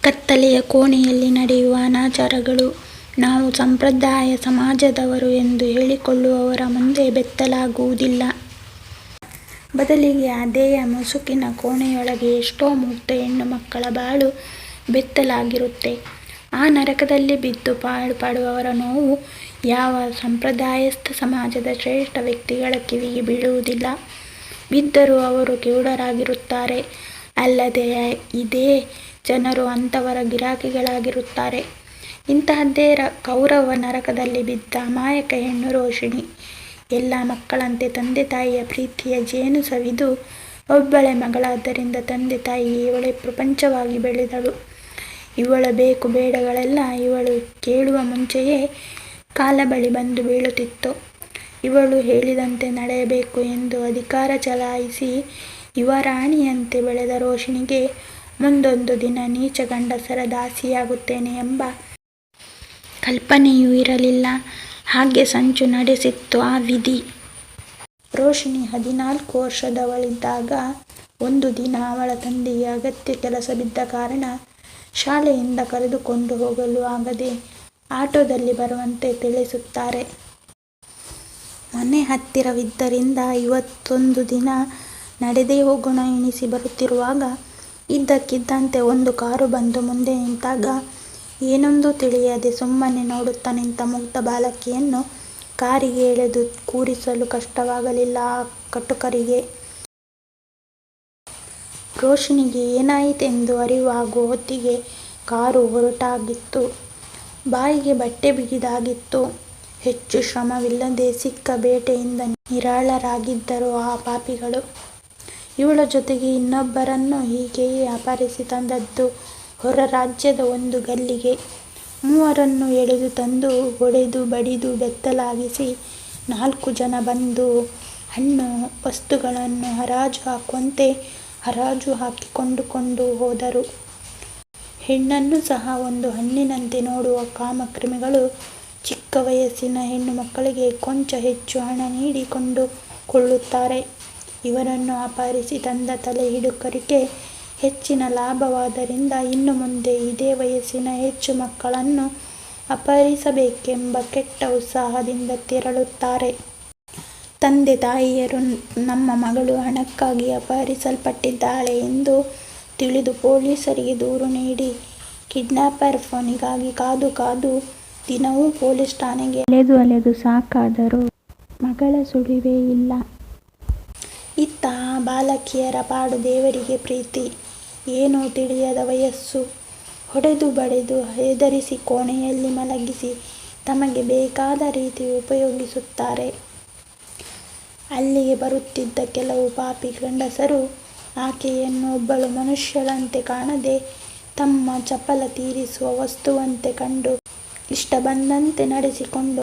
ಕತ್ತಲೆಯ ಕೋಣೆಯಲ್ಲಿ ನಡೆಯುವ ಅನಾಚಾರಗಳು. ನಾವು ಸಂಪ್ರದಾಯ ಸಮಾಜದವರು ಎಂದು ಹೇಳಿಕೊಳ್ಳುವವರ ಮುಂದೆ ಬೆತ್ತಲಾಗುವುದಿಲ್ಲ. ಬದಲಿಗೆ ಅದೇ ಮುಸುಕಿನ ಕೋಣೆಯೊಳಗೆ ಎಷ್ಟೋ ಮುಗ್ಧ ಹೆಣ್ಣು ಮಕ್ಕಳ ಬಾಳು ಬೆತ್ತಲಾಗಿರುತ್ತೆ. ಆ ನರಕದಲ್ಲಿ ಬಿದ್ದು ಪಾಳು ಪಡುವವರ ನೋವು ಯಾವ ಸಂಪ್ರದಾಯಸ್ಥ ಸಮಾಜದ ಶ್ರೇಷ್ಠ ವ್ಯಕ್ತಿಗಳ ಕಿವಿಗೆ ಬೀಳುವುದಿಲ್ಲ. ಬಿದ್ದರೂ ಅವರು ಕಿವುಡರಾಗಿರುತ್ತಾರೆ. ಅಲ್ಲದೆ ಇದೇ ಜನರು ಅಂಥವರ ಗಿರಾಕಿಗಳಾಗಿರುತ್ತಾರೆ. ಇಂತಹದ್ದೇ ಕೌರವ ನರಕದಲ್ಲಿ ಬಿದ್ದ ಅಮಾಯಕ ಹೆಣ್ಣು ರೋಷಿಣಿ. ಎಲ್ಲ ಮಕ್ಕಳಂತೆ ತಂದೆ ತಾಯಿಯ ಪ್ರೀತಿಯ ಜೇನು ಸವಿದು ಒಬ್ಬಳೇ ಮಗಳಾದ್ದರಿಂದ ತಂದೆ ತಾಯಿ ಇವಳೇ ಪ್ರಪಂಚವಾಗಿ ಬೆಳೆದಳು. ಇವಳ ಬೇಕು ಬೇಡಗಳೆಲ್ಲ ಇವಳು ಕೇಳುವ ಮುಂಚೆಯೇ ಕಾಲ ಬಳಿ ಬಂದು ಬೀಳುತ್ತಿತ್ತು. ಇವಳು ಹೇಳಿದಂತೆ ನಡೆಯಬೇಕು ಎಂದು ಅಧಿಕಾರ ಚಲಾಯಿಸಿ ಯುವರಾಣಿಯಂತೆ ಬೆಳೆದ ರೋಷಿಣಿಗೆ ಮುಂದೊಂದು ದಿನ ನೀಚ ಗಂಡಸರ ದಾಸಿಯಾಗುತ್ತೇನೆ ಎಂಬ ಕಲ್ಪನೆಯೂ ಇರಲಿಲ್ಲ. ಹಾಗೆ ಸಂಚು ನಡೆಸಿತ್ತು ಆ ವಿಧಿ. ರೋಷಿಣಿ 14 ವರ್ಷದವಳಿದ್ದಾಗ ಒಂದು ದಿನ ಅವಳ ತಂದೆಗೆ ಅಗತ್ಯ ಕೆಲಸ ಬಿದ್ದ ಕಾರಣ ಶಾಲೆಯಿಂದ ಕರೆದುಕೊಂಡು ಹೋಗಲು ಆಗದೆ ಆಟೋದಲ್ಲಿ ಬರುವಂತೆ ತಿಳಿಸುತ್ತಾರೆ. ಮನೆ ಹತ್ತಿರವಿದ್ದರಿಂದ ಇವತ್ತೊಂದು ದಿನ ನಡೆದೇ ಹೋಗೋಣ ಎನಿಸಿ ಬರುತ್ತಿರುವಾಗ ಇದ್ದಕ್ಕಿದ್ದಂತೆ ಒಂದು ಕಾರು ಬಂದು ಮುಂದೆ ನಿಂತಾಗ ಏನೊಂದೂ ತಿಳಿಯದೆ ಸುಮ್ಮನೆ ನೋಡುತ್ತಾ ನಿಂತ ಮುಗ್ಧ ಬಾಲಕಿಯನ್ನು ಕಾರಿಗೆ ಎಳೆದು ಕೂರಿಸಲು ಕಷ್ಟವಾಗಲಿಲ್ಲ ಆ ಕಟುಕರಿಗೆ. ರೋಷಿಣಿಗೆ ಏನಾಯಿತೆಂದು ಅರಿವಾಗುವ ಹೊತ್ತಿಗೆ ಕಾರು ಹೊರಟಾಗಿತ್ತು. ಬಾಯಿಗೆ ಬಟ್ಟೆ ಬಿಗಿದಾಗಿತ್ತು. ಹೆಚ್ಚು ಶ್ರಮವಿಲ್ಲದೆ ಸಿಕ್ಕ ಬೇಟೆಯಿಂದ ನಿರಾಳರಾಗಿದ್ದರು ಆ ಪಾಪಿಗಳು. ಇವಳ ಜೊತೆಗೆ ಇನ್ನೊಬ್ಬರನ್ನು ಹೀಗೆಯೇ ಅಪಹರಿಸಿ ತಂದದ್ದು ಹೊರ ರಾಜ್ಯದ ಒಂದು ಗಲ್ಲಿಗೆ. ಮೂವರನ್ನು ಎಳೆದು ತಂದು ಹೊಡೆದು ಬಡಿದು ಬೆತ್ತಲಾಗಿಸಿ 4 ಜನ ಬಂದು ಹಣ್ಣು ವಸ್ತುಗಳನ್ನು ಹರಾಜು ಹಾಕುವಂತೆ ಹರಾಜು ಹಾಕಿ ಕೊಂಡುಕೊಂಡು ಹೋದರು. ಹೆಣ್ಣನ್ನು ಸಹ ಒಂದು ಹಣ್ಣಿನಂತೆ ನೋಡುವ ಕಾಮಕ್ರಿಮಿಗಳು ಚಿಕ್ಕ ವಯಸ್ಸಿನ ಹೆಣ್ಣು ಮಕ್ಕಳಿಗೆ ಕೊಂಚ ಹೆಚ್ಚು ಹಣ ನೀಡಿ ಕೊಂಡುಕೊಳ್ಳುತ್ತಾರೆ. ಇವರನ್ನು ಅಪಹರಿಸಿ ತಂದ ತಲೆ ಹಿಡುಕರಿಗೆ ಹೆಚ್ಚಿನ ಲಾಭವಾದ್ದರಿಂದ ಇನ್ನು ಮುಂದೆ ಇದೇ ವಯಸ್ಸಿನ ಹೆಚ್ಚು ಮಕ್ಕಳನ್ನು ಅಪಹರಿಸಬೇಕೆಂಬ ಕೆಟ್ಟ ಉತ್ಸಾಹದಿಂದ ತೆರಳುತ್ತಾರೆ. ತಂದೆ ತಾಯಿಯರು ನಮ್ಮ ಮಗಳು ಹಣಕ್ಕಾಗಿ ಅಪಹರಿಸಲ್ಪಟ್ಟಿದ್ದಾಳೆ ಎಂದು ತಿಳಿದು ಪೊಲೀಸರಿಗೆ ದೂರು ನೀಡಿ ಕಿಡ್ನಾಪರ್ ಫೋನಿಗಾಗಿ ಕಾದು ಕಾದು ದಿನವೂ ಪೊಲೀಸ್ ಠಾಣೆಗೆ ಅಲೆದು ಸಾಕಾದರೂ ಮಗಳ ಸುಳಿವೇ ಇಲ್ಲ. ಇತ್ತ ಬಾಲಕಿಯರ ಪಾಡು ದೇವರಿಗೆ ಪ್ರೀತಿ. ಏನೂ ತಿಳಿಯದ ವಯಸ್ಸು. ಹೊಡೆದು ಬಡೆದು ಹೆದರಿಸಿ ಕೋಣೆಯಲ್ಲಿ ಮಲಗಿಸಿ ತಮಗೆ ಬೇಕಾದ ರೀತಿ ಉಪಯೋಗಿಸುತ್ತಾರೆ. ಅಲ್ಲಿಗೆ ಬರುತ್ತಿದ್ದ ಕೆಲವು ಪಾಪಿ ಗಂಡಸರು ಆಕೆಯನ್ನು ಒಬ್ಬಳು ಮನುಷ್ಯಳಂತೆ ಕಾಣದೆ ತಮ್ಮ ಚಪಲ ತೀರಿಸುವ ವಸ್ತುವಂತೆ ಕಂಡು ಇಷ್ಟ ಬಂದಂತೆ ನಡೆಸಿಕೊಂಡು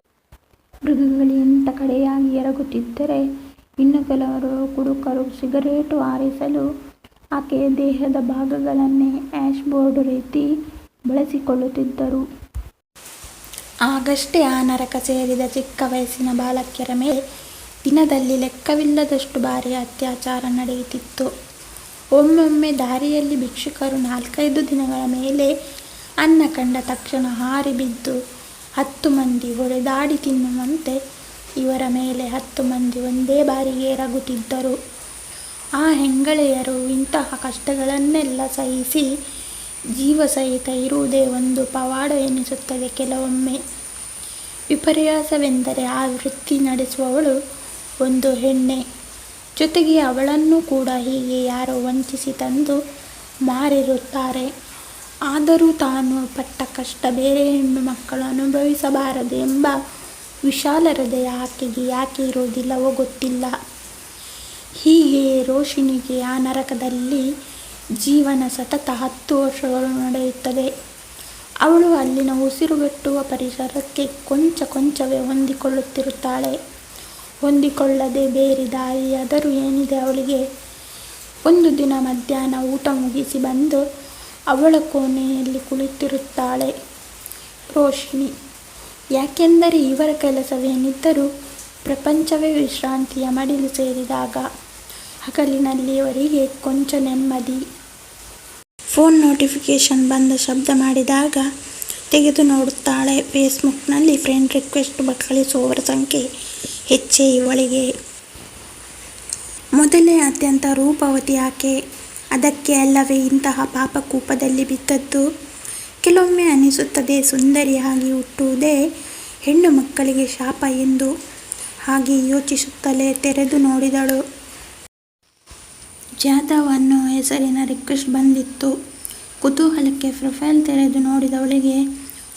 ಮೃಗಗಳಿಗಿಂತ ಕಡೆಯಾಗಿ ಎರಗುತ್ತಿದ್ದರೆ, ಇನ್ನು ಕೆಲವರು ಕುಡುಕರು ಸಿಗರೇಟು ಆರಿಸಲು ಆಕೆಯ ದೇಹದ ಭಾಗಗಳನ್ನೇ ಆ್ಯಶ್ ಬೋರ್ಡ್ ರೀತಿ ಬಳಸಿಕೊಳ್ಳುತ್ತಿದ್ದರು. ಆಗಷ್ಟೇ ಆ ನರಕ ಸೇರಿದ ಚಿಕ್ಕ ವಯಸ್ಸಿನ ಬಾಲಕಿಯರ ಮೇಲೆ ದಿನದಲ್ಲಿ ಲೆಕ್ಕವಿಲ್ಲದಷ್ಟು ಬಾರಿ ಅತ್ಯಾಚಾರ ನಡೆಯುತ್ತಿತ್ತು. ಒಮ್ಮೊಮ್ಮೆ ದಾರಿಯಲ್ಲಿ ಭಿಕ್ಷುಕರು 4-5 ದಿನಗಳ ಮೇಲೆ ಅನ್ನ ಕಂಡ ತಕ್ಷಣ ಹಾರಿ ಬಿದ್ದು 10 ಮಂದಿ ಹೊಡೆದಾಡಿ ತಿನ್ನುವಂತೆ ಇವರ ಮೇಲೆ 10 ಮಂದಿ ಒಂದೇ ಬಾರಿಗೆ ಎರಗುತ್ತಿದ್ದರು. ಆ ಹೆಂಗಳೆಯರು ಇಂತಹ ಕಷ್ಟಗಳನ್ನೆಲ್ಲ ಸಹಿಸಿ ಜೀವ ಸಹಿತ ಇರುವುದೇ ಒಂದು ಪವಾಡ ಎನಿಸುತ್ತದೆ ಕೆಲವೊಮ್ಮೆ. ವಿಪರ್ಯಾಸವೆಂದರೆ ಆ ವೃತ್ತಿ ನಡೆಸುವವಳು ಒಂದು ಹೆಣ್ಣೆ. ಜೊತೆಗೆ ಅವಳನ್ನು ಕೂಡ ಹೀಗೆ ಯಾರೋ ವಂಚಿಸಿ ತಂದು ಮಾರಿರುತ್ತಾರೆ. ಆದರೂ ತಾನು ಪಟ್ಟ ಕಷ್ಟ ಬೇರೆ ಹೆಣ್ಣು ಮಕ್ಕಳು ಅನುಭವಿಸಬಾರದು ಎಂಬ ವಿಶಾಲ ಹೃದಯ ಆಕೆಗೆ ಯಾಕೆ ಇರುವುದಿಲ್ಲವೋ ಗೊತ್ತಿಲ್ಲ. ಹೀಗೆಯೇ ರೋಷಿಣಿಗೆ ಆ ನರಕದಲ್ಲಿ ಜೀವನ ಸತತ 10 ವರ್ಷಗಳು ನಡೆಯುತ್ತದೆ. ಅವಳು ಅಲ್ಲಿನ ಉಸಿರುಗಟ್ಟುವ ಪರಿಸರಕ್ಕೆ ಕೊಂಚವೇ ಹೊಂದಿಕೊಳ್ಳುತ್ತಿರುತ್ತಾಳೆ. ಹೊಂದಿಕೊಳ್ಳದೆ ಬೇರೆ ದಾರಿಯಾದರೂ ಏನಿದೆ ಅವಳಿಗೆ? ಒಂದು ದಿನ ಮಧ್ಯಾಹ್ನ ಊಟ ಮುಗಿಸಿ ಬಂದು ಅವಳ ಕೋಣೆಯಲ್ಲಿ ಕುಳಿತಿರುತ್ತಾಳೆ ರೋಷಿಣಿ. ಯಾಕೆಂದರೆ ಇವರ ಕೆಲಸವೇನಿದ್ದರೂ ಪ್ರಪಂಚವೇ ವಿಶ್ರಾಂತಿಯ ಮಡಿಲು ಸೇರಿದಾಗ. ಹಗಲಿನಲ್ಲಿ ಇವರಿಗೆ ಕೊಂಚ ನೆಮ್ಮದಿ. ಫೋನ್ ನೋಟಿಫಿಕೇಶನ್ ಬಂದ ಶಬ್ದ ಮಾಡಿದಾಗ ತೆಗೆದು ನೋಡುತ್ತಾಳೆ. ಫೇಸ್ಬುಕ್ನಲ್ಲಿ ಫ್ರೆಂಡ್ ರಿಕ್ವೆಸ್ಟ್ ಕಳಿಸುವವರ ಸಂಖ್ಯೆ ಹೆಚ್ಚೇ ಇವಳಿಗೆ. ಮೊದಲೇ ಅತ್ಯಂತ ರೂಪವತಿ ಆಕೆ. ಅದಕ್ಕೆ ಅಲ್ಲವೇ ಇಂತಹ ಪಾಪಕೂಪದಲ್ಲಿ ಬಿದ್ದದ್ದು. ಕೆಲವೊಮ್ಮೆ ಅನಿಸುತ್ತದೆ ಸುಂದರಿಯಾಗಿ ಹುಟ್ಟುವುದೇ ಹೆಣ್ಣು ಮಕ್ಕಳಿಗೆ ಶಾಪ ಎಂದು. ಹಾಗೆ ಯೋಚಿಸುತ್ತಲೇ ತೆರೆದು ನೋಡಿದಳು. ಜಾಧವ್ ಅನ್ನೋ ಹೆಸರಿನ ರಿಕ್ವೆಸ್ಟ್ ಬಂದಿತ್ತು. ಕುತೂಹಲಕ್ಕೆ ಪ್ರೊಫೈಲ್ ತೆರೆದು ನೋಡಿದವಳಿಗೆ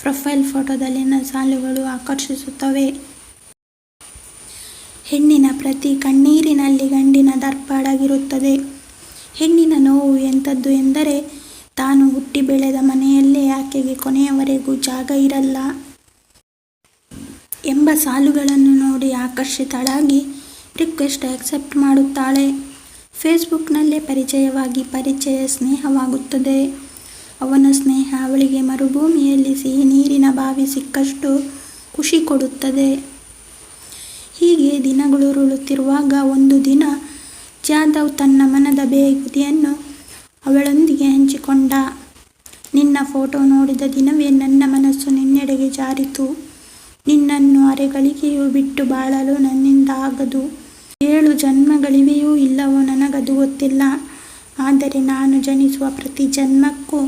ಪ್ರೊಫೈಲ್ ಫೋಟೋದಲ್ಲಿನ ಸಾಲುಗಳು ಆಕರ್ಷಿಸುತ್ತವೆ. ಹೆಣ್ಣಿನ ಪ್ರತಿ ಕಣ್ಣೀರಿನಲ್ಲಿ ಗಂಡಿನ ದರ್ಪ ಅಡಗಿರುತ್ತದೆ. ಹೆಣ್ಣಿನ ನೋವು ಎಂಥದ್ದು ಎಂದರೆ ತಾನು ಹುಟ್ಟಿ ಬೆಳೆದ ಮನೆಯಲ್ಲೇ ಆಕೆಗೆ ಕೊನೆಯವರೆಗೂ ಜಾಗ ಇರಲ್ಲ ಎಂಬ ಸಾಲುಗಳನ್ನು ನೋಡಿ ಆಕರ್ಷಿತಳಾಗಿ ರಿಕ್ವೆಸ್ಟ್ ಆಕ್ಸೆಪ್ಟ್ ಮಾಡುತ್ತಾಳೆ. ಫೇಸ್ಬುಕ್ನಲ್ಲೇ ಪರಿಚಯವಾಗಿ ಪರಿಚಯ ಸ್ನೇಹವಾಗುತ್ತದೆ. ಅವನ ಸ್ನೇಹ ಅವಳಿಗೆ ಮರುಭೂಮಿಯಲ್ಲಿ ಸಿಹಿ ನೀರಿನ ಬಾವಿ ಸಿಕ್ಕಷ್ಟು ಖುಷಿ ಕೊಡುತ್ತದೆ. ಹೀಗೆ ದಿನಗಳುರುಳುತ್ತಿರುವಾಗ ಒಂದು ದಿನ ಜಾಧವ್ ತನ್ನ ಮನದ ಬೇಗುದಿಯನ್ನು ಅವಳೊಂದಿಗೆ ಹಂಚಿಕೊಂಡ. ನಿನ್ನ ಫೋಟೋ ನೋಡಿದ ದಿನವೇ ನನ್ನ ಮನಸ್ಸು ನಿನ್ನೆಡೆಗೆ ಜಾರಿತು. ನಿನ್ನನ್ನು ಅರೆಗಳಿಗೆಯೂ ಬಿಟ್ಟು ಬಾಳಲು ನನ್ನಿಂದ ಆಗದು. 7 ಜನ್ಮಗಳಿವೆಯೋ ಇಲ್ಲವೋ ನನಗದು ಗೊತ್ತಿಲ್ಲ. ಆದರೆ ನಾನು ಜನಿಸುವ ಪ್ರತಿ ಜನ್ಮಕ್ಕೂ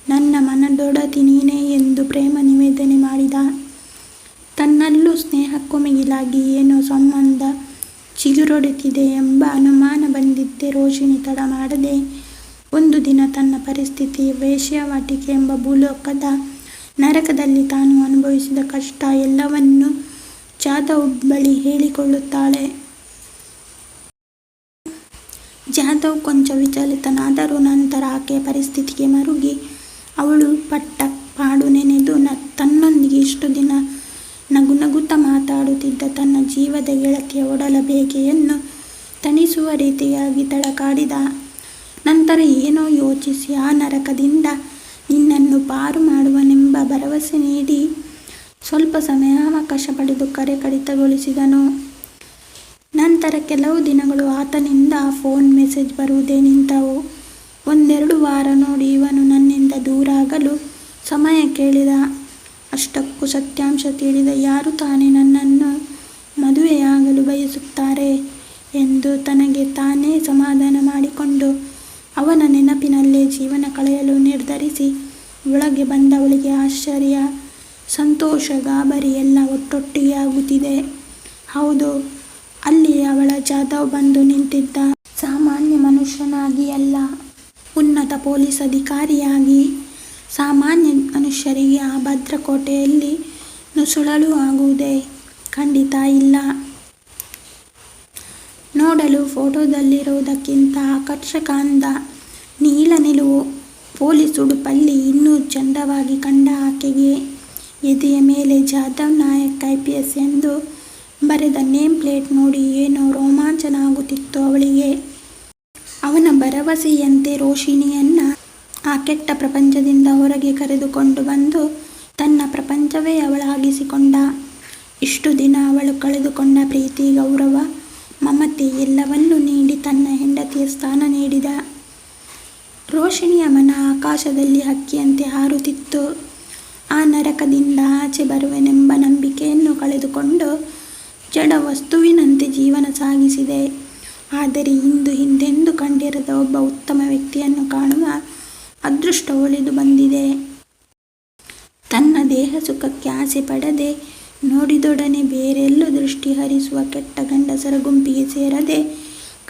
ನನ್ನ ಮನದೊಡತಿ ನೀನೇ ಎಂದು ಪ್ರೇಮ ನಿವೇದನೆ ಮಾಡಿದ. ತನ್ನಲ್ಲೂ ಸ್ನೇಹಕ್ಕೂ ಮಿಗಿಲಾಗಿ ಏನೋ ಸಂಬಂಧ ಚಿಗುರೊಡೆತಿದೆ ಎಂಬ ಅನುಮಾನ ಬಂದಿದ್ದೆ ರೋಷಿಣಿ ತಡ ಮಾಡದೆ ಒಂದು ದಿನ ತನ್ನ ಪರಿಸ್ಥಿತಿ ವೇಶ್ಯಾವಾಟಿಕೆ ಎಂಬ ಭೂಲೋಕದ ನರಕದಲ್ಲಿ ತಾನು ಅನುಭವಿಸಿದ ಕಷ್ಟ ಎಲ್ಲವನ್ನೂ ಜಾಧವ್ ಬಳಿ ಹೇಳಿಕೊಳ್ಳುತ್ತಾಳೆ. ಜಾಧವ್ ಕೊಂಚ ವಿಚಲಿತನಾದರೂ ನಂತರ ಆಕೆಯ ಪರಿಸ್ಥಿತಿಗೆ ಮರುಗಿ ಅವಳು ಪಟ್ಟ ಪಾಡು ನೆನೆದು ತನ್ನೊಂದಿಗೆ ಇಷ್ಟು ದಿನ ನಗುನಗುತ್ತಾ ಮಾತಾಡುತ್ತಿದ್ದ ತನ್ನ ಜೀವದ ಗೆಳತಿಯ ಒಡಲ ಬೇಗೆಯನ್ನು ತಣಿಸುವ ರೀತಿಯಾಗಿ ತಡಕಾಡಿದ. ನಂತರ ಏನೋ ಯೋಚಿಸಿ ಆ ನರಕದಿಂದ ನಿನ್ನನ್ನು ಪಾರು ಮಾಡುವನೆಂಬ ಭರವಸೆ ನೀಡಿ ಸ್ವಲ್ಪ ಸಮಯ ಅವಕಾಶ ಪಡೆದು ಕರೆ ಕಡಿತಗೊಳಿಸಿದನು. ನಂತರ ಕೆಲವು ದಿನಗಳು ಆತನಿಂದ ಫೋನ್ ಮೆಸೇಜ್ ಬರುವುದೇ ನಿಂತವು. 1-2 ವಾರ ನೋಡಿ ಇವನು ನನ್ನಿಂದ ದೂರಾಗಲು ಸಮಯ ಕೇಳಿದ. ಅಷ್ಟಕ್ಕೂ ಸತ್ಯಾಂಶ ತಿಳಿದ ಯಾರು ತಾನೇ ನನ್ನನ್ನು ಮದುವೆಯಾಗಲು ಬಯಸುತ್ತಾರೆ ಎಂದು ತನಗೆ ತಾನೇ ಸಮಾಧಾನ ಮಾಡಿಕೊಂಡು ಅವನ ನೆನಪಿನಲ್ಲೇ ಜೀವನ ಕಳೆಯಲು ನಿರ್ಧರಿಸಿ ಒಳಗೆ ಬಂದವಳಿಗೆ ಆಶ್ಚರ್ಯ, ಸಂತೋಷ, ಗಾಬರಿ ಎಲ್ಲ ಒಟ್ಟೊಟ್ಟಿಗೆ ಆಗುತ್ತಿದೆ. ಹೌದು, ಅಲ್ಲಿ ಅವಳ ಜಾಧವ್ ಬಂದು ನಿಂತಿದ್ದ. ಸಾಮಾನ್ಯ ಮನುಷ್ಯನಾಗಿ ಅಲ್ಲ, ಉನ್ನತ ಪೊಲೀಸ್ ಅಧಿಕಾರಿಯಾಗಿ. ಸಾಮಾನ್ಯ ಮನುಷ್ಯರಿಗೆ ಆ ಭದ್ರಕೋಟೆಯಲ್ಲಿ ನುಸುಳಲು ಆಗುವುದೇ? ಖಂಡಿತ ಇಲ್ಲ. ನೋಡಲು ಫೋಟೋದಲ್ಲಿರುವುದಕ್ಕಿಂತ ಆಕರ್ಷಕ ಅಂದ, ನೀಲ ನಿಲುವು, ಪೊಲೀಸ್ ಉಡುಪಲ್ಲಿ ಇನ್ನೂ ಚಂದವಾಗಿ ಕಂಡ ಆಕೆಗೆ ಎದೆಯ ಮೇಲೆ ಜಾಧವ್ ನಾಯಕ್ IPS ಎಂದು ಬರೆದ ನೇಮ್ ಪ್ಲೇಟ್ ನೋಡಿ ಏನೋ ರೋಮಾಂಚನ ಆಗುತ್ತಿತ್ತು ಅವಳಿಗೆ. ಅವನ ಭರವಸೆಯಂತೆ ರೋಷಿಣಿಯನ್ನ ಆ ಕೆಟ್ಟ ಪ್ರಪಂಚದಿಂದ ಹೊರಗೆ ಕರೆದುಕೊಂಡು ಬಂದು ತನ್ನ ಪ್ರಪಂಚವೇ ಅವಳಾಗಿಸಿಕೊಂಡ. ಇಷ್ಟು ದಿನ ಅವಳು ಕಳೆದುಕೊಂಡ ಪ್ರೀತಿ, ಗೌರವ, ಮಮತೆ ಎಲ್ಲವನ್ನೂ ನೀಡಿ ತನ್ನ ಹೆಂಡತಿಯ ಸ್ಥಾನ ನೀಡಿದ. ರೋಷಿಣಿಯ ಮನ ಆಕಾಶದಲ್ಲಿ ಹಕ್ಕಿಯಂತೆ ಹಾರುತ್ತಿತ್ತು. ಆ ನರಕದಿಂದ ಆಚೆ ಬರುವೆನೆಂಬ ನಂಬಿಕೆಯನ್ನು ಕಳೆದುಕೊಂಡು ಜಡ ವಸ್ತುವಿನಂತೆ ಜೀವನ ಸಾಗಿಸಿದೆ. ಆದರೆ ಇಂದು ಹಿಂದೆಂದೂ ಕಂಡಿರದ ಒಬ್ಬ ಉತ್ತಮ ವ್ಯಕ್ತಿಯನ್ನು ಕಾಣುವ ಅದೃಷ್ಟ ಒಲಿದು ಬಂದಿದೆ. ತನ್ನ ದೇಹ ಸುಖಕ್ಕೆ ಆಸೆ ಪಡದೆ, ನೋಡಿದೊಡನೆ ಬೇರೆಲ್ಲೂ ದೃಷ್ಟಿ ಹರಿಸುವ ಕೆಟ್ಟ ಗಂಡಸರ ಗುಂಪಿಗೆ ಸೇರದೆ,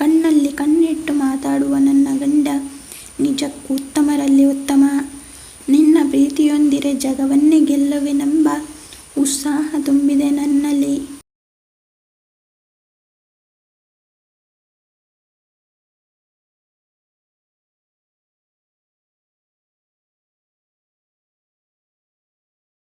ಕಣ್ಣಲ್ಲಿ ಕಣ್ಣಿಟ್ಟು ಮಾತಾಡುವ ನನ್ನ ಗಂಡ ನಿಜಕ್ಕೂ ಉತ್ತಮರಲ್ಲಿ ಉತ್ತಮ. ನಿನ್ನ ಪ್ರೀತಿಯೊಂದಿರೆ ಜಗವನ್ನೇ ಗೆಲ್ಲುವೆನೆಂಬ ಉತ್ಸಾಹ ತುಂಬಿದೆ ನನ್ನಲ್ಲಿ.